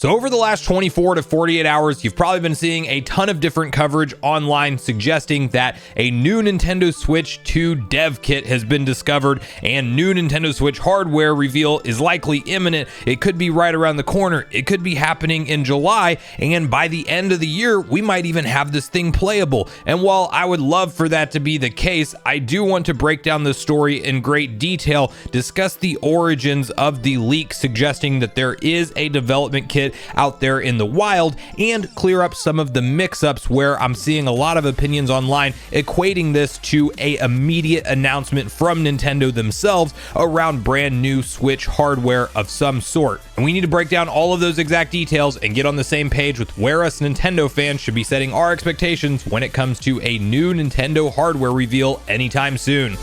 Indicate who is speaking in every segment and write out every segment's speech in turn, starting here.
Speaker 1: So over the last 24 to 48 hours, you've probably been seeing a ton of different coverage online suggesting that a new Nintendo Switch 2 dev kit has been discovered and new Nintendo Switch hardware reveal is likely imminent. It could be right around the corner. It could be happening in July, and by the end of the year, we might even have this thing playable. And while I would love for that to be the case, I do want to break down this story in great detail, discuss the origins of the leak suggesting that there is a development kit out there in the wild, and clear up some of the mix-ups where I'm seeing a lot of opinions online equating this to a immediate announcement from Nintendo themselves around brand new Switch hardware of some sort. And we need to break down all of those exact details and get on the same page with where us Nintendo fans should be setting our expectations when it comes to a new Nintendo hardware reveal anytime soon.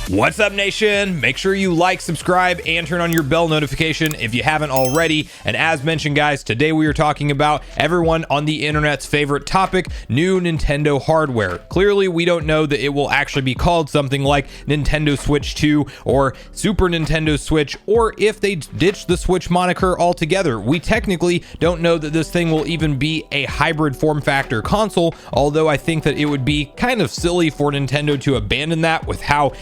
Speaker 1: What's up, nation? Make sure you like, subscribe, and turn on your bell notification if you haven't already. And as mentioned, guys, today we are talking about everyone on the internet's favorite topic, new Nintendo hardware. Clearly, we don't know that it will actually be called something like Nintendo Switch 2 or Super Nintendo Switch, or if they ditch the Switch moniker altogether. We technically don't know that this thing will even be a hybrid form factor console, although I think that it would be kind of silly for Nintendo to abandon that with how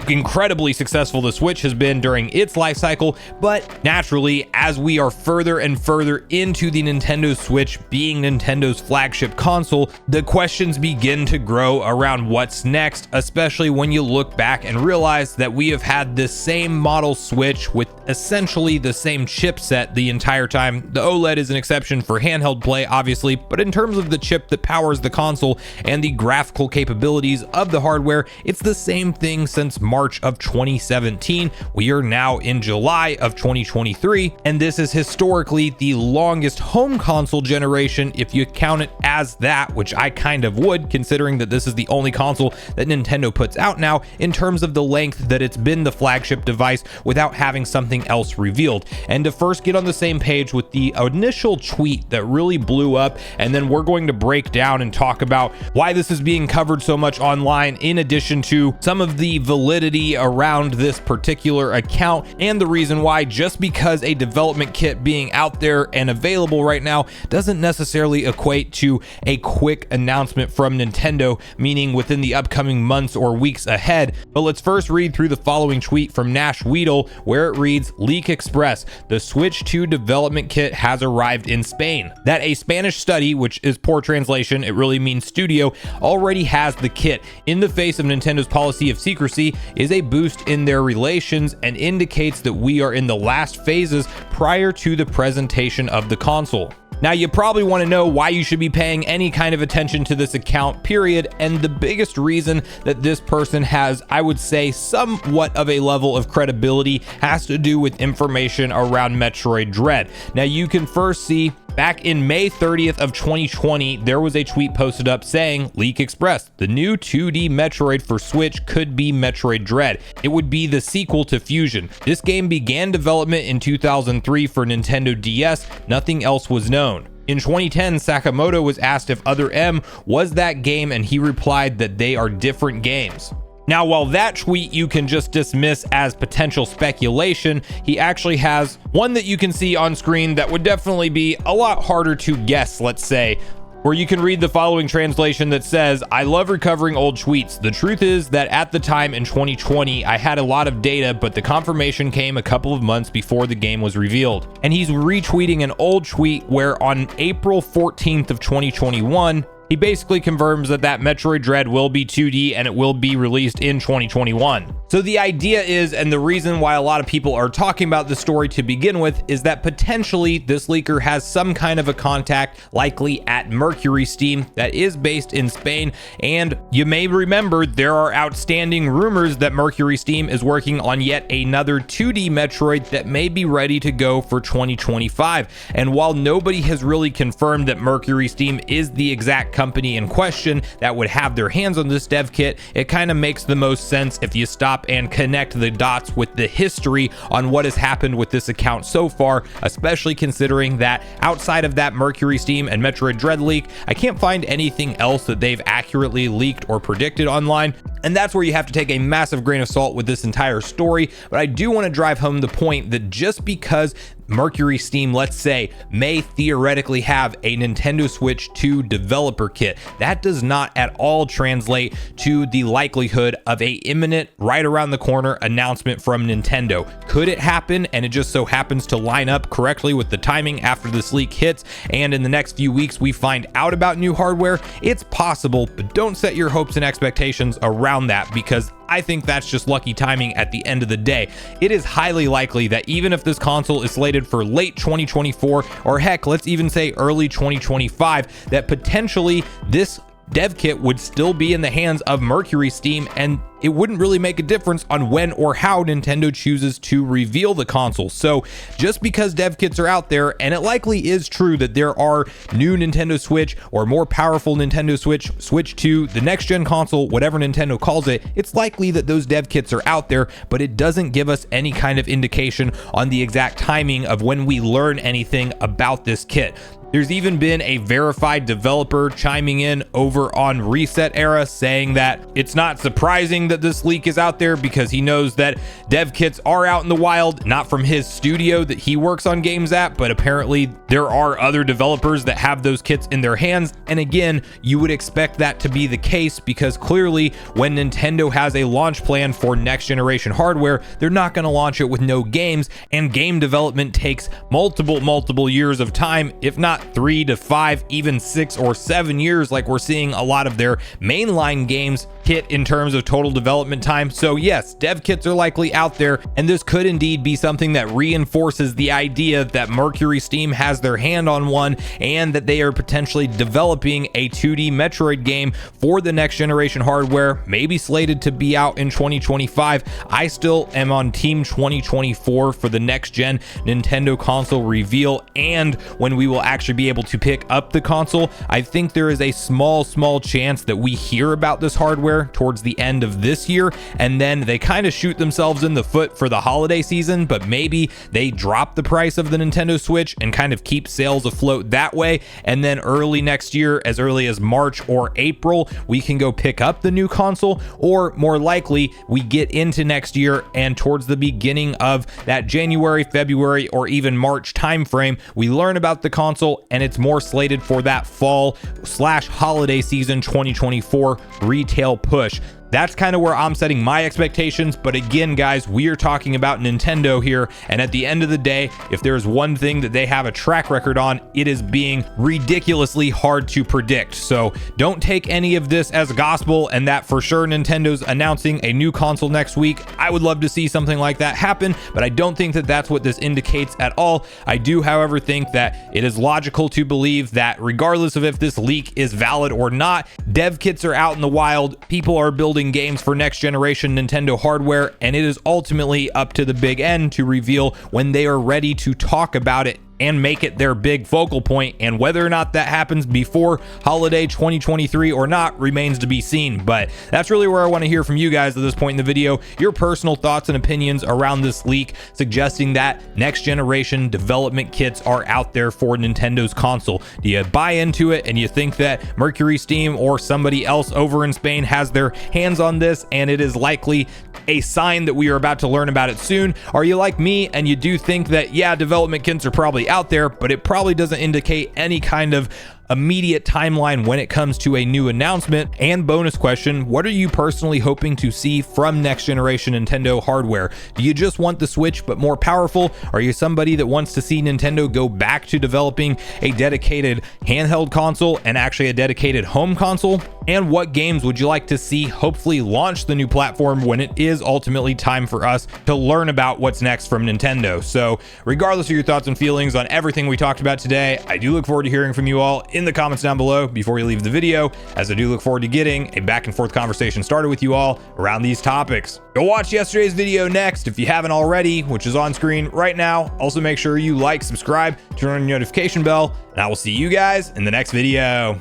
Speaker 1: incredibly successful the Switch has been during its life cycle. But naturally, as we are further and further into the Nintendo Switch being Nintendo's flagship console, the questions begin to grow around what's next, especially when you look back and realize that we have had this same model Switch with essentially the same chipset the entire time. The OLED is an exception for handheld play, obviously, but in terms of the chip that powers the console and the graphical capabilities of the hardware, it's the same thing since March of 2017. We are now in July of 2023, and this is historically the longest home console generation if you count it as that, which I kind of would, considering that this is the only console that Nintendo puts out now in terms of the length that it's been the flagship device without having something else revealed. And to first get on the same page with the initial tweet that really blew up, and then we're going to break down and talk about why this is being covered so much online, in addition to some of the validity around this particular account and the reason why just because a development kit being out there and available right now doesn't necessarily equate to a quick announcement from Nintendo, meaning within the upcoming months or weeks ahead. But let's first read through the following tweet from Nash Weedle, where it reads, "Leak Express, the Switch 2 development kit has arrived in Spain. That a Spanish study, which is poor translation, it really means studio, already has the kit. In the face of Nintendo's policy of secrecy, is a boost in their relations and indicates that we are in the last phases prior to the presentation of the console." Now, you probably want to know why you should be paying any kind of attention to this account, period. And the biggest reason that this person has, I would say, somewhat of a level of credibility has to do with information around Metroid Dread. Now, you can first see back in May 30th of 2020, there was a tweet posted up saying, "Leak Express, the new 2D Metroid for Switch could be Metroid Dread. It would be the sequel to Fusion. This game began development in 2003 for Nintendo DS. Nothing else was known." In 2010, Sakamoto was asked if Other M was that game, and he replied that they are different games. Now, while that tweet you can just dismiss as potential speculation, he actually has one that you can see on screen that would definitely be a lot harder to guess, let's say, where you can read the following translation that says, "I love recovering old tweets. The truth is that at the time in 2020, I had a lot of data, but the confirmation came a couple of months before the game was revealed." And he's retweeting an old tweet where on April 14th of 2021, he basically confirms that Metroid Dread will be 2D and it will be released in 2021. So the idea is, and the reason why a lot of people are talking about the story to begin with, is that potentially this leaker has some kind of a contact, likely at Mercury Steam, that is based in Spain. And you may remember there are outstanding rumors that Mercury Steam is working on yet another 2D Metroid that may be ready to go for 2025. And while nobody has really confirmed that Mercury Steam is the exact company in question that would have their hands on this dev kit, it kind of makes the most sense if you stop and connect the dots with the history on what has happened with this account so far, especially considering that outside of that Mercury Steam and Metroid Dread leak, I can't find anything else that they've accurately leaked or predicted online. And that's where you have to take a massive grain of salt with this entire story. But I do want to drive home the point that just because Mercury Steam, let's say, may theoretically have a Nintendo Switch 2 developer kit, that does not at all translate to the likelihood of a imminent, right around the corner announcement from Nintendo. Could it happen, and it just so happens to line up correctly with the timing after this leak hits, and in the next few weeks we find out about new hardware? It's possible, but don't set your hopes and expectations around that, because I think that's just lucky timing at the end of the day. It is highly likely that even if this console is slated for late 2024, or heck, let's even say early 2025, that potentially this dev kit would still be in the hands of Mercury Steam, and it wouldn't really make a difference on when or how Nintendo chooses to reveal the console. So just because dev kits are out there, and it likely is true that there are new Nintendo Switch or more powerful Nintendo Switch to the next gen console, whatever Nintendo calls it, it's likely that those dev kits are out there, but it doesn't give us any kind of indication on the exact timing of when we learn anything about this kit. There's even been a verified developer chiming in over on Reset Era saying that it's not surprising that this leak is out there because he knows that dev kits are out in the wild, not from his studio that he works on games at, but apparently there are other developers that have those kits in their hands. And again, you would expect that to be the case because clearly when Nintendo has a launch plan for next generation hardware, they're not going to launch it with no games, and game development takes multiple years of time, if not 3 to 5, even 6 or 7 years, like we're seeing a lot of their mainline games hit in terms of total development time. So yes, dev kits are likely out there, and this could indeed be something that reinforces the idea that Mercury Steam has their hand on one, and that they are potentially developing a 2D Metroid game for the next generation hardware, maybe slated to be out in 2025. I still am on team 2024 for the next gen Nintendo console reveal, and when we will actually be able to pick up the console. I think there is a small chance that we hear about this hardware towards the end of this year, and then they kind of shoot themselves in the foot for the holiday season, but maybe they drop the price of the Nintendo Switch and kind of keep sales afloat that way, and then early next year, as early as March or April, we can go pick up the new console, or more likely we get into next year and towards the beginning of that January, February, or even March timeframe, we learn about the console and it's more slated for that fall/holiday season 2024 retail push. That's kind of where I'm setting my expectations. But again, guys, we are talking about Nintendo here. And at the end of the day, if there's one thing that they have a track record on, it is being ridiculously hard to predict. So don't take any of this as gospel and that for sure Nintendo's announcing a new console next week. I would love to see something like that happen, but I don't think that that's what this indicates at all. I do, however, think that it is logical to believe that regardless of if this leak is valid or not, dev kits are out in the wild. People are building games for next generation Nintendo hardware, and it is ultimately up to the big N to reveal when they are ready to talk about it and make it their big focal point, and whether or not that happens before holiday 2023 or not remains to be seen. But that's really where I want to hear from you guys at this point in the video, your personal thoughts and opinions around this leak suggesting that next generation development kits are out there for Nintendo's console. Do you buy into it and you think that Mercury Steam or somebody else over in Spain has their hands on this and it is likely a sign that we are about to learn about it soon? Are you like me and you do think that, yeah, development kits are probably out there, but it probably doesn't indicate any kind of immediate timeline when it comes to a new announcement? And bonus question, what are you personally hoping to see from next generation Nintendo hardware? Do you just want the Switch but more powerful? Are you somebody that wants to see Nintendo go back to developing a dedicated handheld console and actually a dedicated home console? And what games would you like to see hopefully launch the new platform when it is ultimately time for us to learn about what's next from Nintendo? So regardless of your thoughts and feelings on everything we talked about today, I do look forward to hearing from you all in the comments down below before you leave the video, as I do look forward to getting a back and forth conversation started with you all around these topics. Go watch yesterday's video next if you haven't already, which is on screen right now. Also make sure you like, subscribe, turn on your notification bell, and I will see you guys in the next video.